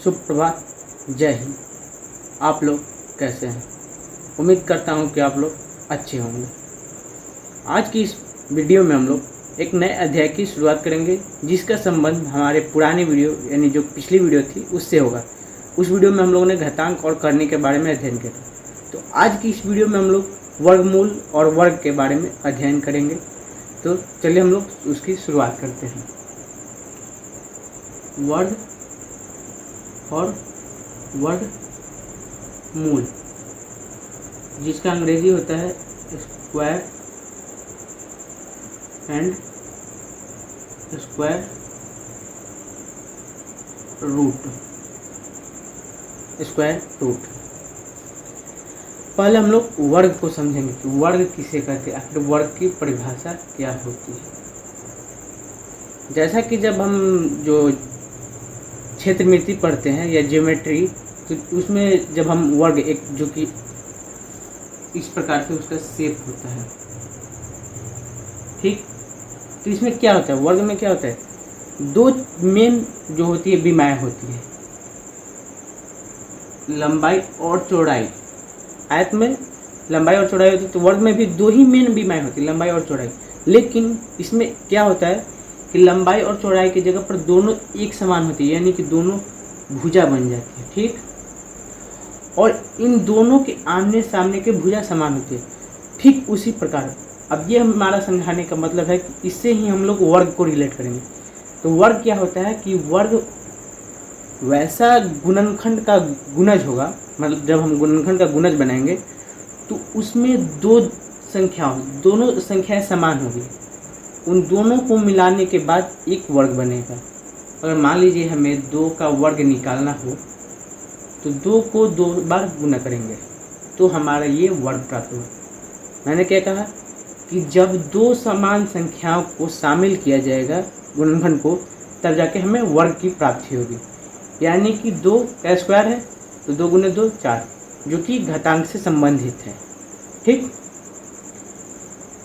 सुप्रभात, जय हिंद। आप लोग कैसे हैं? उम्मीद करता हूं कि आप लोग अच्छे होंगे। आज की इस वीडियो में हम लोग एक नए अध्याय की शुरुआत करेंगे, जिसका संबंध हमारे पुराने वीडियो यानी जो पिछली वीडियो थी उससे होगा। उस वीडियो में हम लोगों ने घातांक और करने के बारे में अध्ययन किया था। तो आज की इस वीडियो में हम लोग वर्गमूल और वर्ग के बारे में अध्ययन करेंगे। तो चलिए हम लोग उसकी शुरुआत करते हैं। वर्ग और वर्गमूल, जिसका अंग्रेजी होता है स्क्वायर एंड स्क्वायर रूट। पहले हम लोग वर्ग को समझेंगे कि वर्ग किसे कहते हैं, आखिर वर्ग की परिभाषा क्या होती है। जैसा कि जब हम जो क्षेत्रमिति पढ़ते हैं या ज्योमेट्री, तो उसमें जब हम वर्ग एक जो कि इस प्रकार से उसका शेप होता है, ठीक। तो इसमें क्या होता है, वर्ग में क्या होता है, दो मेन जो होती है विमाएँ होती है, लंबाई और चौड़ाई। आयत में लंबाई और चौड़ाई होती है, तो वर्ग में भी दो ही मेन विमाएँ होती है, लंबाई और चौड़ाई। लेकिन इसमें क्या होता है कि लंबाई और चौड़ाई की जगह पर दोनों एक समान होती है, यानी कि दोनों भुजा बन जाती है, ठीक। और इन दोनों के आमने सामने के भुजा समान होती है। ठीक उसी प्रकार अब ये हमारा समझाने का मतलब है कि इससे ही हम लोग वर्ग को रिलेट करेंगे। तो वर्ग क्या होता है कि वर्ग वैसा गुणनखंड का गुणज होगा, मतलब जब हम गुणनखंड का गुणज बनाएंगे तो उसमें दोनों संख्याएं समान होगी। उन दोनों को मिलाने के बाद एक वर्ग बनेगा। अगर मान लीजिए हमें 2 का वर्ग निकालना हो तो 2 को 2 बार गुना करेंगे तो हमारा ये वर्ग प्राप्त होगा। मैंने क्या कहा कि जब 2 समान संख्याओं को शामिल किया जाएगा गुणनखंड को, तब जाके हमें वर्ग की प्राप्ति होगी। यानी कि 2 का स्क्वायर है तो 2 गुने 2 4, जो कि घातांक से संबंधित है, ठीक।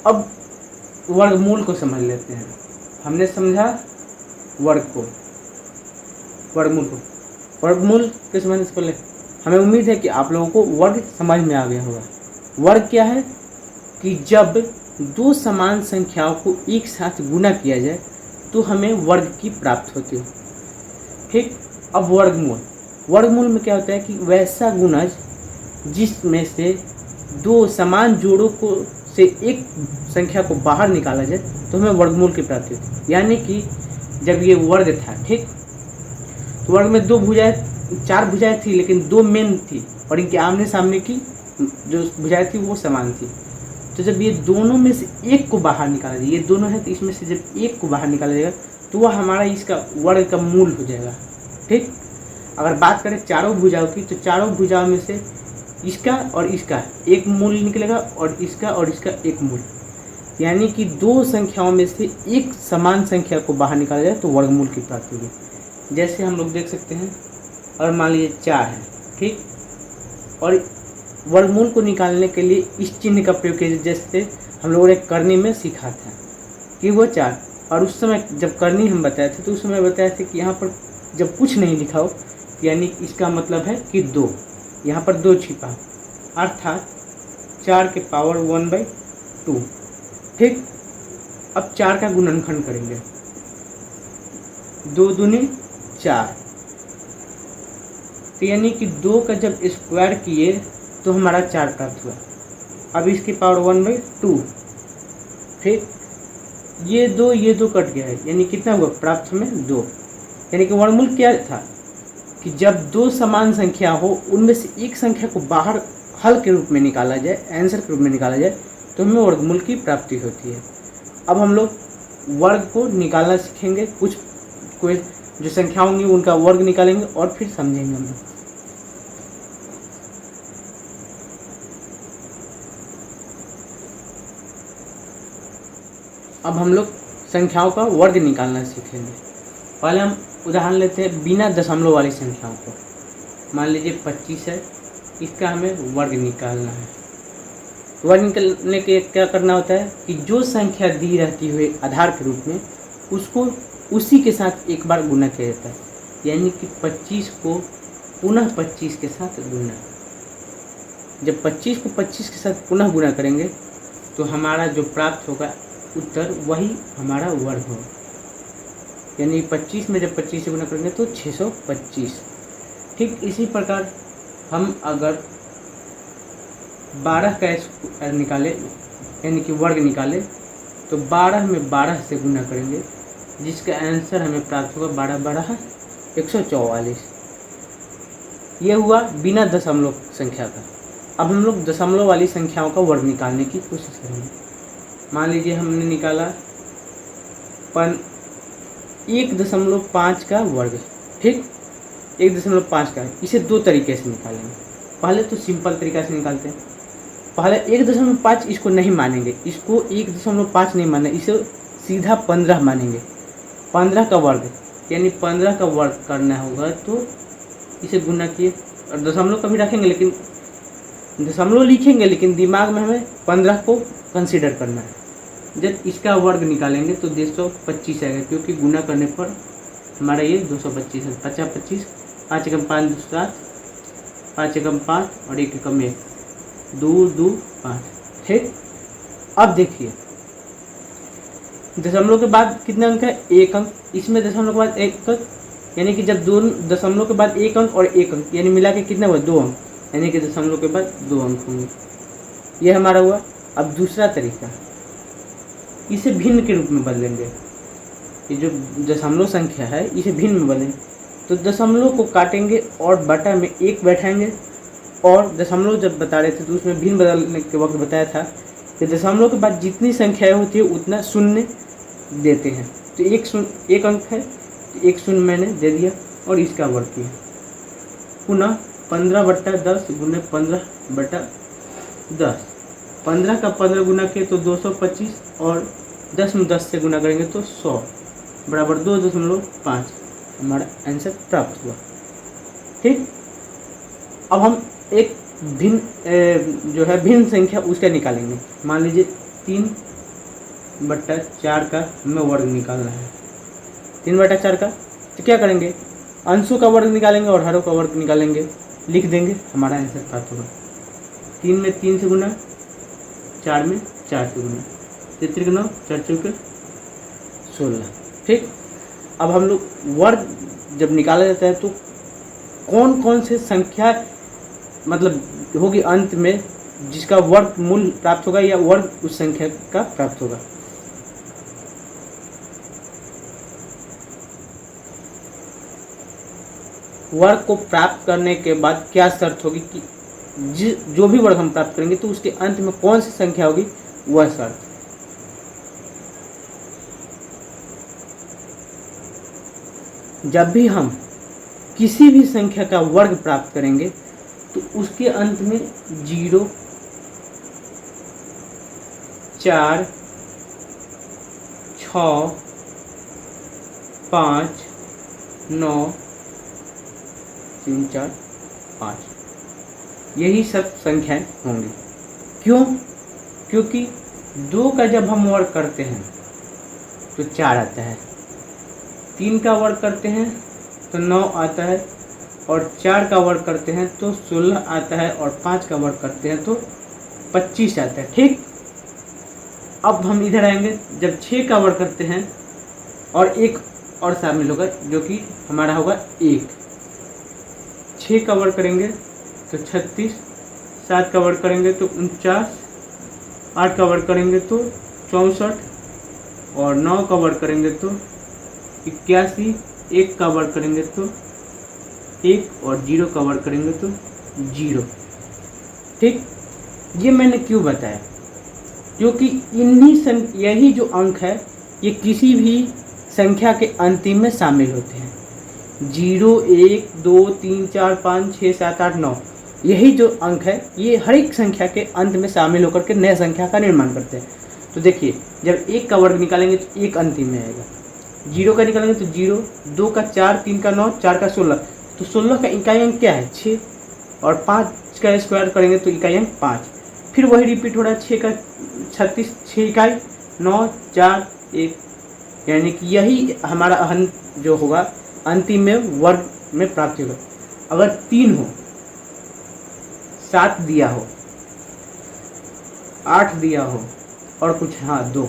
अब वर्गमूल को समझ लेते हैं। हमने समझा वर्गमूल के समझने से पहले हमें उम्मीद है कि आप लोगों को वर्ग समझ में आ गया होगा। वर्ग क्या है कि जब 2 समान संख्याओं को एक साथ गुना किया जाए तो हमें वर्ग की प्राप्ति होती है, ठीक। अब वर्गमूल में क्या होता है कि वैसा गुणज जिसमें से 2 समान जोड़ों को से एक संख्या को बाहर निकाला जाए तो हमें वर्गमूल की प्राप्ति होती है। यानी कि जब ये वर्ग था, ठीक, तो वर्ग में 4 भुजाएं थी, लेकिन 2 मेन थी और इनके आमने सामने की जो भुजाएं थी वो समान थी। तो जब ये दोनों में से एक को बाहर निकाला जाए, ये दोनों है तो इसमें से जब एक को बाहर निकाला जाएगा तो वह हमारा इसका वर्ग का मूल हो जाएगा, ठीक। अगर बात करें चारों भुजाओं की, तो चारों भुजाओं में से इसका और इसका एक मूल निकलेगा और इसका एक मूल। यानी कि 2 संख्याओं में से एक समान संख्या को बाहर निकाला जाए तो वर्गमूल की प्राप्ति होगी। जैसे हम लोग देख सकते हैं, और मान लीजिए 4 है, ठीक, और वर्गमूल को निकालने के लिए इस चिन्ह का प्रयोग किया, जैसे हम लोगों ने करनी में सीखा था कि वो 4। और उस समय जब करनी हम बताए थे तो उस समय बताए थे कि यहाँ पर जब कुछ नहीं लिखा हो, यानी इसका मतलब है कि 2, यहाँ पर 2 छिपा, अर्थात 4 के पावर 1/2, ठीक। अब 4 का गुणनखंड करेंगे, 2 दूनी 4, तो यानी कि 2 का जब स्क्वायर किए तो हमारा 4 प्राप्त हुआ। अब इसकी पावर 1/2, ठीक। ये 2 कट गया है, यानी कितना हुआ प्राप्त में 2। यानी कि वर्गमूल क्या था कि जब 2 समान संख्या हो, उनमें से एक संख्या को बाहर हल के रूप में निकाला जाए, आंसर के रूप में निकाला जाए, तो हमें वर्गमूल की प्राप्ति होती है। अब हम लोग वर्ग को निकालना सीखेंगे, कोई जो संख्या होंगी उनका वर्ग निकालेंगे और फिर समझेंगे हम लोग। अब हम लोग संख्याओं का वर्ग निकालना सीखेंगे। पहले हम उदाहरण लेते हैं बिना दशमलव वाली संख्याओं को। मान लीजिए 25 है, इसका हमें वर्ग निकालना है। वर्ग निकालने के क्या करना होता है कि जो संख्या दी रहती हुई आधार के रूप में, उसको उसी के साथ एक बार गुना किया जाता है। यानी कि 25 को पुनः 25 के साथ गुना। जब 25 को 25 के साथ पुनः गुना करेंगे तो हमारा जो प्राप्त होगा उत्तर वही हमारा वर्ग होगा। यानी 25 में जब 25 से गुना करेंगे तो 625। ठीक इसी प्रकार हम अगर 12 का स्क्वायर निकाले यानी कि वर्ग निकाले तो 12 में 12 से गुना करेंगे, जिसका आंसर हमें प्राप्त होगा 12 12 144। ये हुआ बिना दशमलव संख्या का। अब हम लोग दशमलव वाली संख्याओं का वर्ग निकालने की कोशिश करेंगे। मान लीजिए हमने निकाला 1.5 का वर्ग। ठीक, 1.5 का, इसे दो तरीके से निकालेंगे। पहले तो सिंपल तरीका से निकालते हैं। पहले 1.5 इसको नहीं मानेंगे, इसको 1.5 नहीं माने, इसे सीधा 15 मानेंगे। 15 का वर्ग यानी 15 का वर्ग करना होगा तो इसे गुना किए, और दशमलव कभी रखेंगे लेकिन दशमलव लिखेंगे लेकिन दिमाग में हमें 15 को कंसीडर करना है। जब इसका वर्ग निकालेंगे तो 225 आएगा, क्योंकि गुना करने पर हमारा ये 225 है। 50 25, 5 एकम 5 7, 5 एकम 5 और 1 एकम 1, 2 2 5। ठीक, अब देखिए दशमलव के बाद कितने अंक है? 1 अंक। इसमें दशमलव के बाद 1 अंक, यानी कि जब दोनों दशमलव के बाद 1 अंक और 1 अंक यानी मिला के कितना हुआ? 2 अंक, यानी कि दशमलव के बाद 2 अंक होंगे। यह हमारा हुआ। अब दूसरा तरीका, इसे भिन्न के रूप में बदलेंगे। ये जो दशमलव संख्या है इसे भिन्न में बदलेंगे तो दशमलव को काटेंगे और बटा में 1 बैठाएंगे। और दशमलव जब बता रहे थे तो उसमें भिन्न बदलने के वक्त बताया था कि दशमलव के बाद जितनी संख्याएं होती है उतना शून्य देते हैं। तो 1 अंक है तो 1 शून्य मैंने दे दिया और इसका वर्ग किया। पुनः 15/10 गुने 15/10। 15 का 15 गुना किए तो 225 और 10 में 10 से गुना करेंगे तो 100 बराबर 2.5 हमारा आंसर प्राप्त हुआ। ठीक, अब हम एक भिन्न जो है भिन्न संख्या उसका निकालेंगे। मान लीजिए 3/4 का हमें वर्ग निकालना है। 3/4 का तो क्या करेंगे? अंशों का वर्ग निकालेंगे और हरों का वर्ग निकालेंगे, लिख देंगे, हमारा आंसर प्राप्त होगा। 3 में 3 से गुना, 4 में 4 से गुना, 3 9 4 चौके 16। ठीक, अब हम लोग वर्ग जब निकाला जाता है तो कौन कौन से संख्या मतलब होगी अंत में जिसका वर्ग मूल प्राप्त होगा या वर्ग उस संख्या का प्राप्त होगा। वर्ग को प्राप्त करने के बाद क्या शर्त होगी कि जो भी वर्ग हम प्राप्त करेंगे तो उसके अंत में कौन सी संख्या होगी, वह शर्त। जब भी हम किसी भी संख्या का वर्ग प्राप्त करेंगे तो उसके अंत में 0 4 6 5 9 3 4 5 यही सब संख्याएं होंगी। क्यों? क्योंकि 2 का जब हम वर्ग करते हैं तो 4 आता है, 3 का वर्ग करते हैं तो 9 आता है, और 4 का वर्ग करते हैं तो 16 आता है, और 5 का वर्ग करते हैं तो 25 आता है। ठीक, अब हम इधर आएंगे जब 6 का वर्ग करते हैं और एक और शामिल होगा जो कि हमारा होगा 1। 6 का वर्ग करेंगे तो 36, 7 का वर्ग करेंगे तो 49, 8 का वर्ग करेंगे तो 64, और 9 का वर्ग करेंगे तो 81, 1 का वर्ग करेंगे तो 1, और 0 का वर्ग करेंगे तो 0। ठीक, ये मैंने क्यों बताया? क्योंकि यही जो अंक है ये किसी भी संख्या के अंतिम में शामिल होते हैं। 0 1 2 3 4 5 6 7 8 9 यही जो अंक है ये हर एक संख्या के अंत में शामिल होकर के नए संख्या का निर्माण करते हैं। तो देखिए जब 1 का वर्ग निकालेंगे तो 1 अंतिम में आएगा, 0 का निकालेंगे तो 0, 2 का 4, 3 का 9, 4 का 16, तो 16 का इकाई अंक क्या है? 6, और 5 का स्क्वायर करेंगे तो इकाई अंक 5। फिर वही रिपीट हो रहा है, 6 का 36, 6 इकाई, 9 4 1, यानी कि यही हमारा अंत जो होगा अंतिम में वर्ग में प्राप्त होगा। अगर 3 हो, 7 दिया हो, 8 दिया हो और कुछ 2,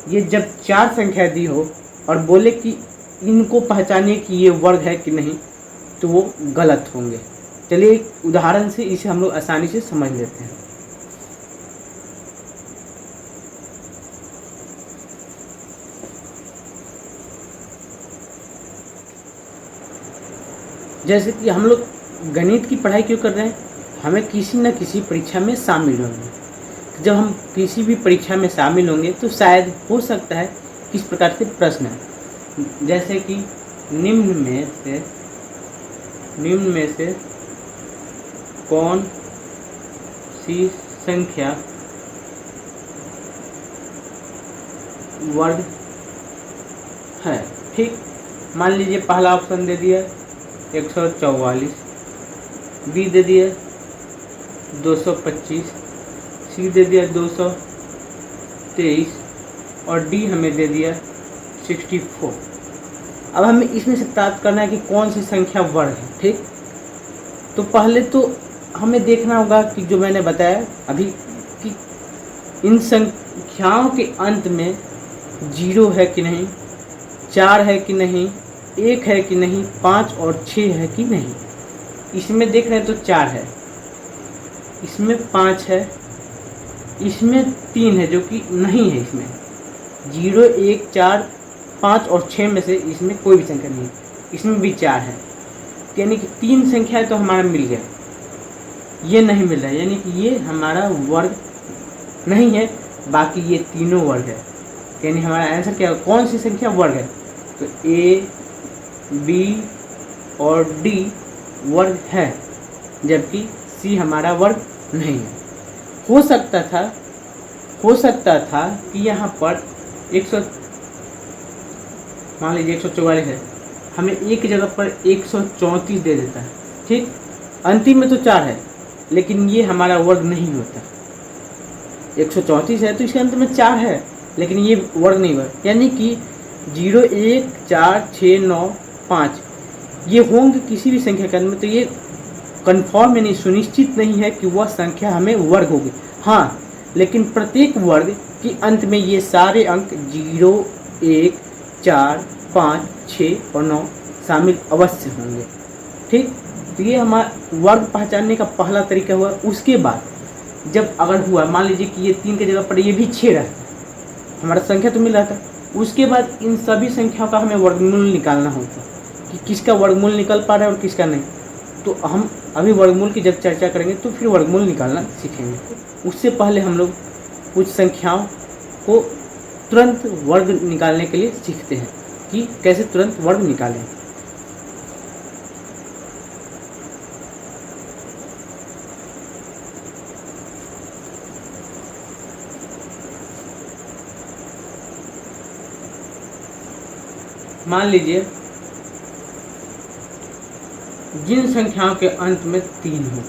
ये जब 4 संख्या दी हो और बोले कि इनको पहचानिए कि ये वर्ग है कि नहीं, तो वो गलत होंगे। चलिए एक उदाहरण से इसे हम लोग आसानी से समझ लेते हैं। जैसे कि हम लोग गणित की पढ़ाई क्यों कर रहे हैं, हमें किसी न किसी परीक्षा में शामिल होंगे। जब हम किसी भी परीक्षा में शामिल होंगे तो शायद हो सकता है किस प्रकार के प्रश्न है, जैसे कि निम्न में से कौन सी संख्या वर्ग है। ठीक, मान लीजिए पहला ऑप्शन दे दिया 144, बी दे दिया 225, सी दे दिया 223 और डी हमें दे दिया 64। अब हमें इसमें से प्राप्त करना है कि कौन सी संख्या वर्ग है। ठीक, तो पहले तो हमें देखना होगा कि जो मैंने बताया अभी कि इन संख्याओं के अंत में 0 है कि नहीं, 4 है कि नहीं, 1 है कि नहीं, 5 और 6 है कि नहीं। इसमें देख रहे हैं तो 4 है, इसमें 5 है, इसमें 3 है जो कि नहीं है। इसमें 0, 1, 4, 5 और 6 में से इसमें कोई भी संख्या नहीं है। इसमें भी 4 है, यानी कि 3 संख्याएं तो हमारा मिल गया। ये नहीं मिल रहा है, यानी कि ये हमारा वर्ग नहीं है, बाकी ये तीनों वर्ग है। यानी हमारा आंसर क्या है, कौन सी संख्या वर्ग है, तो ए, बी और डी वर्ग है, जबकि सी हमारा वर्ग नहीं है। हो सकता था कि यहाँ पर 100 मान लीजिए 144 है, हमें एक की जगह पर 134 दे देता है। ठीक, अंतिम में तो 4 है, लेकिन ये हमारा वर्ग नहीं होता। 134 है तो इसके अंत में 4 है, लेकिन ये वर्ग नहीं हुआ। यानी कि 0, 1, 4, 6, 9, 5 ये होंगे किसी भी संख्या के अंत में, तो ये कन्फर्म यानी सुनिश्चित नहीं है कि वह संख्या हमें वर्ग होगी। हाँ, लेकिन प्रत्येक वर्ग के अंत में ये सारे अंक 0, 1, 4, 5, 6 और 9 शामिल अवश्य होंगे। ठीक, तो ये हमारा वर्ग पहचानने का पहला तरीका हुआ। उसके बाद जब अगर हुआ, मान लीजिए कि ये 3 की जगह पर ये भी 6 रहता, हमारा संख्या तो मिल रहा था। उसके बाद इन सभी संख्याओं का हमें वर्गमूल निकालना होता कि किसका वर्गमूल निकल पा रहा है और किसका नहीं। तो हम अभी वर्गमूल की जब चर्चा करेंगे तो फिर वर्गमूल निकालना सीखेंगे। उससे पहले हम लोग कुछ संख्याओं को तुरंत वर्ग निकालने के लिए सीखते हैं कि कैसे तुरंत वर्ग निकालें। मान लीजिए जिन संख्याओं के अंत में 3 हो,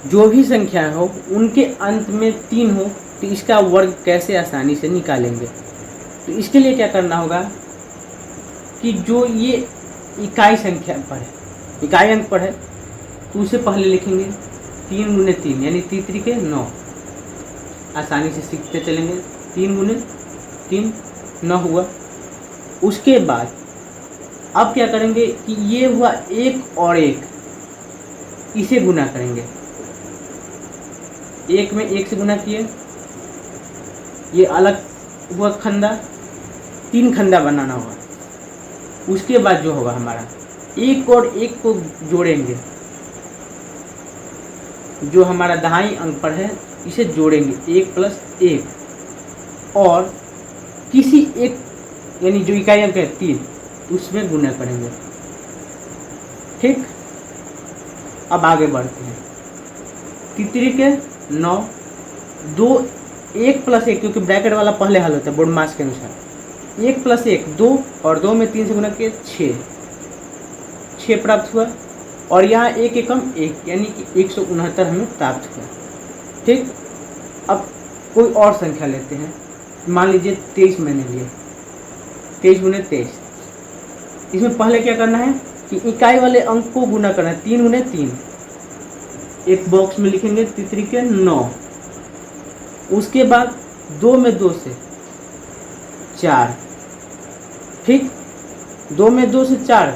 जो भी संख्या हो उनके अंत में 3 हो, तो इसका वर्ग कैसे आसानी से निकालेंगे। तो इसके लिए क्या करना होगा कि जो ये इकाई संख्या पर है, इकाई अंक पर है, तो उसे पहले लिखेंगे 3 गुने 3 यानी 3 के 9। आसानी से सीखते चलेंगे। 3 गुने 3 9 हुआ। उसके बाद अब क्या करेंगे कि ये हुआ 1 और 1, इसे गुना करेंगे। 1 में 1 से गुना किए, ये अलग हुआ खंडा, 3 खंडा बनाना होगा। उसके बाद जो होगा हमारा 1 और 1 को जोड़ेंगे, जो हमारा दहाई अंक पर है इसे जोड़ेंगे 1 + 1 और किसी एक यानी जो इकाई अंक है 3 उसमें गुना करेंगे। ठीक, अब आगे बढ़ते हैं। 3 के 9, 2 1 + 1 क्योंकि ब्रैकेट वाला पहले हल होता है बोर्ड मास के अनुसार। 1 + 1 2 और 2 में 3 से गुना किए 6 प्राप्त हुआ। और यहाँ 1 एकम 1 यानी कि 169 हमें प्राप्त हुआ। ठीक, अब कोई और संख्या लेते हैं। मान लीजिए 23 मैंने लिया, 23 गुने 23 इसमें पहले क्या करना है कि इकाई वाले अंक को गुना करना है, 3 गुने 3। एक बॉक्स में लिखेंगे 3 के 9। उसके बाद 2 में 2 से 4, ठीक, 2 में 2 से 4,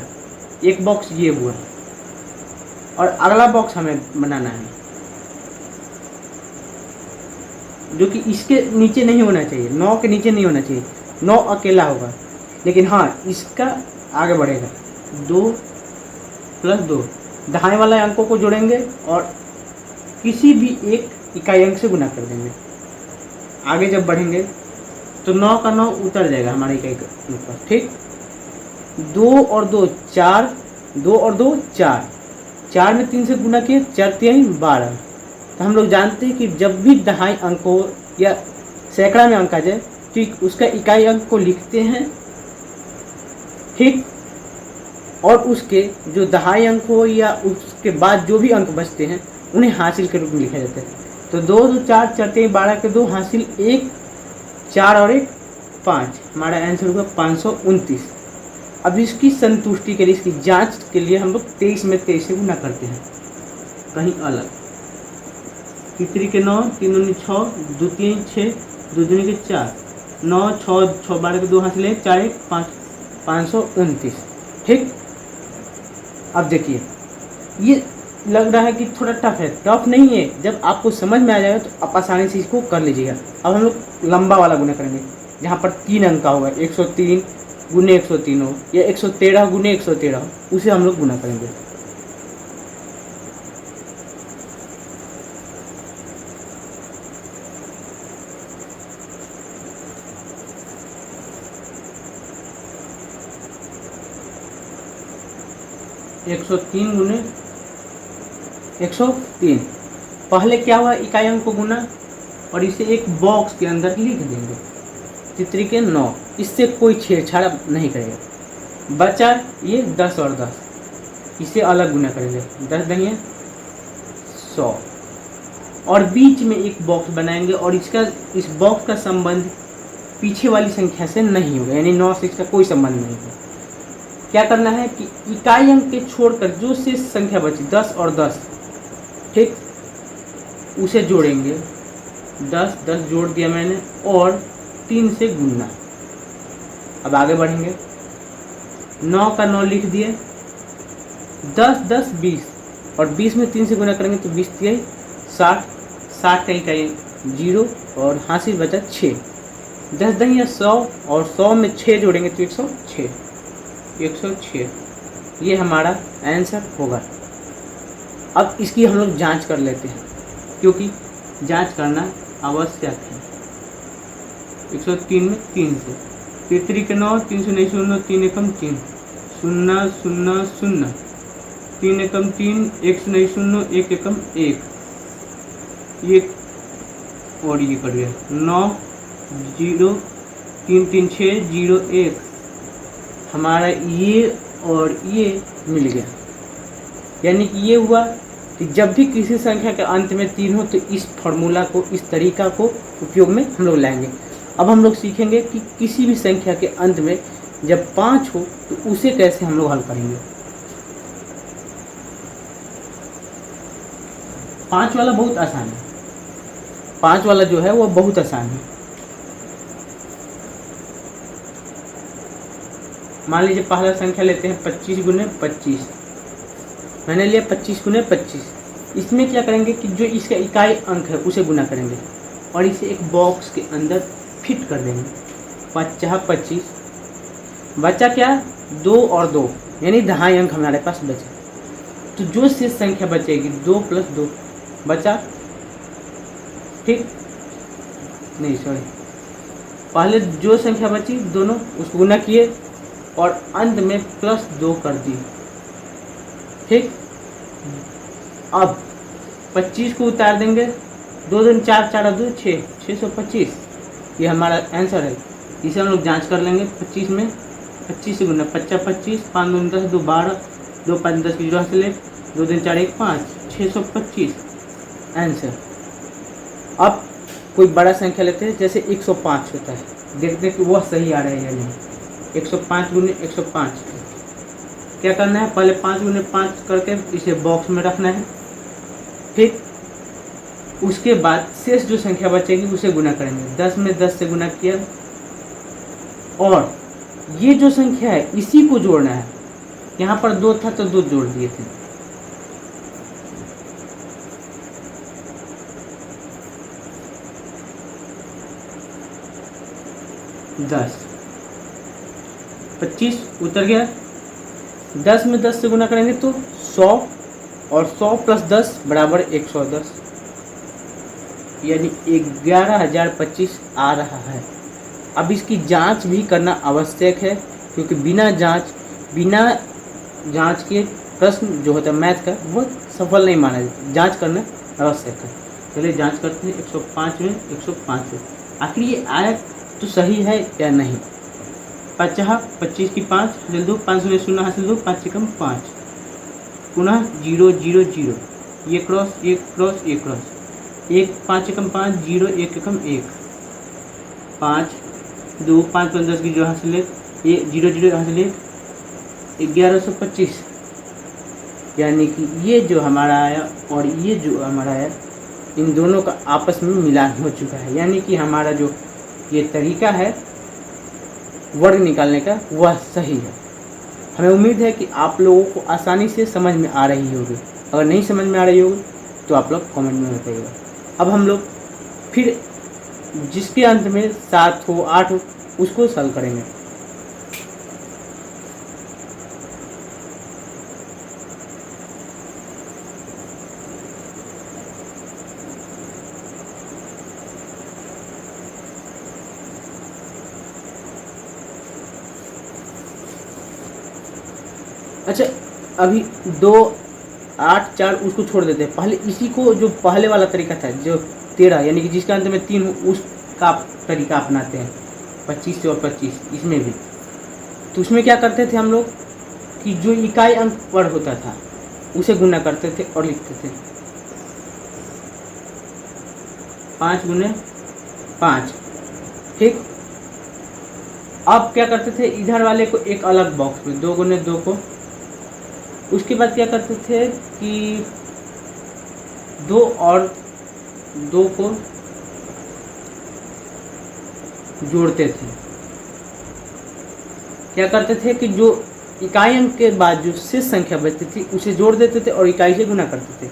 एक बॉक्स ये हुआ। और अगला बॉक्स हमें बनाना है जो कि इसके नीचे नहीं होना चाहिए, 9 के नीचे नहीं होना चाहिए, 9 अकेला होगा, लेकिन हाँ इसका आगे बढ़ेगा। 2 प्लस 2 दहाई वाले अंकों को जोड़ेंगे और किसी भी एक इकाई अंक से गुना कर देंगे। आगे जब बढ़ेंगे तो 9 का 9 उतर जाएगा हमारे इकाई के ऊपर, ठीक। 2 और 2 4, 2 और 2 4, 4 में 3 से गुना किए, 4 3 12। तो हम लोग जानते हैं कि जब भी दहाई अंक हो या सैकड़ा में अंक आ जाए, ठीक, उसका इकाई अंक को लिखते हैं, ठीक, और उसके जो दहाई अंक हो या उसके बाद जो भी अंक बचते हैं उन्हें हासिल के रूप में लिखा जाता है। तो 2 2 4, 4 3 12 के 2 हासिल 1, 4 और 1 5, हमारा आंसर होगा 529। अब इसकी संतुष्टि के लिए, इसकी जांच के लिए हम लोग 23 में 23 से गुना करते हैं कहीं अलग। 3 के 9, 3 दूनी 6, 2 3 6, 2 दूनी के 4, 9 6 6 12 के 2 हासिल 1, 4 1 5, 529, ठीक। अब देखिए ये लग रहा है कि थोड़ा टफ है, टफ नहीं है, जब आपको समझ में आ जाएगा तो आप आसानी से इसको कर लीजिएगा। अब हम लोग लंबा वाला गुना करेंगे जहाँ पर 3 अंक का होगा, 103 गुने 103 हो या 113 गुने 113 हो, उसे हम लोग गुना करेंगे। एक 103 गुने 103, पहले क्या हुआ, इकाई अंक को गुना और इसे एक बॉक्स के अंदर लिख देंगे। 3 के 9, इससे कोई छेड़छाड़ नहीं करेगा। बचा ये 10 और 10, इसे अलग गुना करेंगे, 10 देंगे 100 और बीच में एक बॉक्स बनाएंगे और इस बॉक्स का संबंध पीछे वाली संख्या से नहीं होगा, यानी 9 से इसका कोई संबंध नहीं होगा। क्या करना है कि इकाई अंक के छोड़कर जो शेष संख्या बची 10 और 10, ठीक, उसे जोड़ेंगे। 10 10 जोड़ दिया मैंने और 3 से गुना। अब आगे बढ़ेंगे, 9 का 9 लिख दिए, 10 10 20 और 20 में 3 से गुना करेंगे तो 20 3 60, 60 का इकाई 0 और हासिल बचा 6। 10 10 या 100 और 100 में 6 जोड़ेंगे तो 106, 106 ये हमारा आंसर होगा। अब इसकी हम लोग जांच कर लेते हैं क्योंकि जांच करना आवश्यक है। 103 में 3 से 3 के 9, 3 से नहीं 0, 3 एकम 3 0 0 0, 3 एकम 3, 1 से नहीं 0, 1 एकम 1, ये और ये कर गया 9 0 3 3 6 0 1, हमारा ये और ये मिल गया। यानी कि ये हुआ कि जब भी किसी संख्या के अंत में 3 हो तो इस फॉर्मूला को, इस तरीका को उपयोग में हम लोग लाएंगे। अब हम लोग सीखेंगे कि किसी भी संख्या के अंत में जब 5 हो तो उसे कैसे हम लोग हल करेंगे। 5 वाला बहुत आसान है, 5 वाला जो है वो बहुत आसान है। मान लीजिए पहला संख्या लेते हैं 25 गुने 25, मैंने लिया 25 गुने 25। इसमें क्या करेंगे कि जो इसका इकाई अंक है उसे गुना करेंगे और इसे एक बॉक्स के अंदर फिट कर देंगे। 50 25, बचा क्या 2 और 2, यानी दहाई अंक हमारे पास बचे। तो जो शेष संख्या बचेगी 2 प्लस 2 बचा, ठीक नहीं सॉरी, पहले जो संख्या बची दोनों उसको गुना किए और अंत में प्लस 2 कर दिए, ठीक। अब 25 को उतार देंगे, 2 2 4 4 2 6, 625 ये हमारा आंसर है। इसे हम लोग जांच कर लेंगे। 25 में 25 से गुना, 50 25, 5 2 10 2 12, 2 5 10 की 0 हासिल 1, 2 3 4 1 5, 625 आंसर। अब कोई बड़ा संख्या लेते हैं, जैसे 105 होता है, देखते हैं कि वह सही आ रहा है या नहीं। 105 गुने 105, क्या करना है, पहले 5 गुने 5 करके इसे बॉक्स में रखना है। फिर उसके बाद शेष जो संख्या बचेगी उसे गुना करेंगे। 10 में 10 से गुना किया, और ये जो संख्या है इसी को जोड़ना है। यहाँ पर 2 था तो 2 जोड़ दिए थे। दस 25 उतर गया। 10 में 10 से गुना करेंगे तो 100, और 100 प्लस 10 बराबर 110, यानी 11,025 आ रहा है। अब इसकी जांच भी करना आवश्यक है, क्योंकि बिना जांच के प्रश्न जो होता है मैथ का वो सफल नहीं माना जाता। जांच करना आवश्यक है। चलिए जांच करते हैं। 105 में 105 में आखिर ये आया तो सही है या नहीं। 50 25 की 5 हासिल 2, 5 में 0 हासिल 2, 5 कम 5, पुनः 0 0 0, ये क्रॉस ये क्रॉस ये क्रॉस, 1 5 कम 5 0, 1 कम 1, 5 2 5 5 10 की जो हासिल है ये 0 0 हासिल है 1125, यानी कि ये जो हमारा आया और ये जो हमारा आया इन दोनों का आपस में मिलान हो चुका है। यानी कि हमारा जो ये तरीका है वर्ग निकालने का वह सही है। हमें उम्मीद है कि आप लोगों को आसानी से समझ में आ रही होगी। अगर नहीं समझ में आ रही होगी तो आप लोग कमेंट में बताइएगा। अब हम लोग फिर जिसके अंत में 7 हो 8 हो उसको सॉल्व करेंगे। अच्छा, अभी 2 8 4 उसको छोड़ देते हैं। पहले इसी को जो पहले वाला तरीका था जो 13 यानी कि जिसके अंत में 3 हो उसका तरीका अपनाते हैं। 25 से और 25 इसमें भी तो उसमें क्या करते थे हम लोग कि जो इकाई अंक पर होता था उसे गुना करते थे और लिखते थे 5 गुने 5। ठीक, अब क्या करते थे इधर वाले को एक अलग बॉक्स में 2 गुने 2 को। उसके बाद क्या करते थे कि 2 और 2 को जोड़ते थे। क्या करते थे कि जो इकाई अंक के बाद जो शेष संख्या बचती थी उसे जोड़ देते थे और इकाई से गुना करते थे।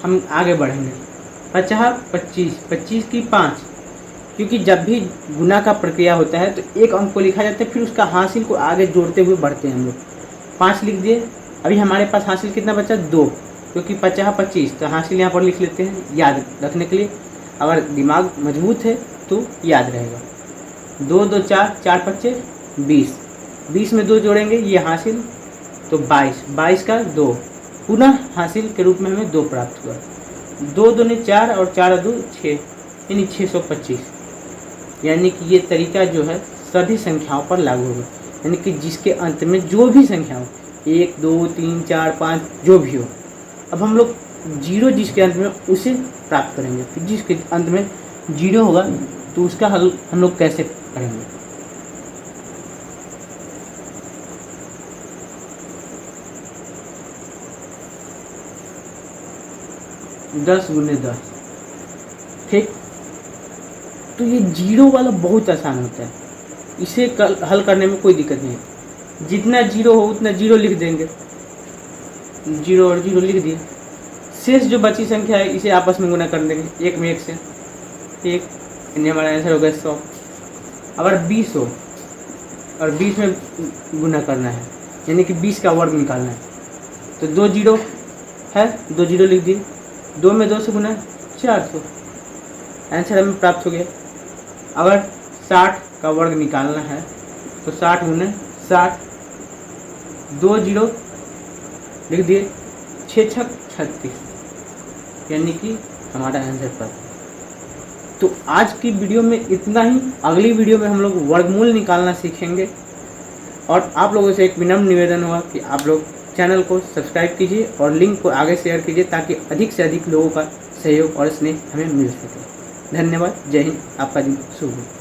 हम आगे बढ़ेंगे। 50 25 25 की 5, क्योंकि जब भी गुना का प्रक्रिया होता है तो एक अंक को लिखा जाता है, फिर उसका हासिल को आगे जोड़ते हुए बढ़ते हैं हम लोग। 5 लिख दिए। अभी हमारे पास हासिल कितना बचा 2, क्योंकि 50 25 तो हासिल यहाँ पर लिख लेते हैं याद रखने के लिए। अगर दिमाग मजबूत है तो याद रहेगा। 2 2 4 4 5 20, 20 में 2 जोड़ेंगे ये हासिल तो 22, 22 का 2, पुनः हासिल के रूप में हमें 2 प्राप्त हुआ। 2 दूने 4 और 4 2 6, यानी 625। यानी कि ये तरीका जो है सभी संख्याओं पर लागू होगा। यानी कि जिसके अंत में जो भी संख्या हो 1 2 3 4 5 जो भी हो, अब हम लोग 0 जिसके अंत में उसे प्राप्त करेंगे। फिर जिसके अंत में 0 होगा तो उसका हल हम लोग कैसे करेंगे। दस गुने 10। ठीक, तो ये 0 वाला बहुत आसान होता है, इसे हल करने में कोई दिक्कत नहीं है। जितना 0 हो उतना 0 लिख देंगे, 0 और 0 लिख दिए। शेष जो बची संख्या है इसे आपस में गुना कर देंगे, 1 में 1 से 1, यानी हमारा आंसर हो गया 100। अगर 20 हो और 20 में गुना करना है यानी कि 20 का वर्ग निकालना है तो 2 0 है, 2 0 लिख दिए। 2 में 2 से गुना 400, आंसर हमें प्राप्त हो गया। अगर 60 का वर्ग निकालना है तो 60 गुने 60, 2 0 लिख दिए, 6 6 36, यानी कि हमारा आंसर प्राप्त। तो आज की वीडियो में इतना ही। अगली वीडियो में हम लोग वर्गमूल निकालना सीखेंगे। और आप लोगों से एक विनम्र निवेदन हुआ कि आप लोग चैनल को सब्सक्राइब कीजिए और लिंक को आगे शेयर कीजिए ताकि अधिक से अधिक लोगों का सहयोग और स्नेह हमें मिल सके। धन्यवाद। जय हिंद। आपका दिन शुभ हो।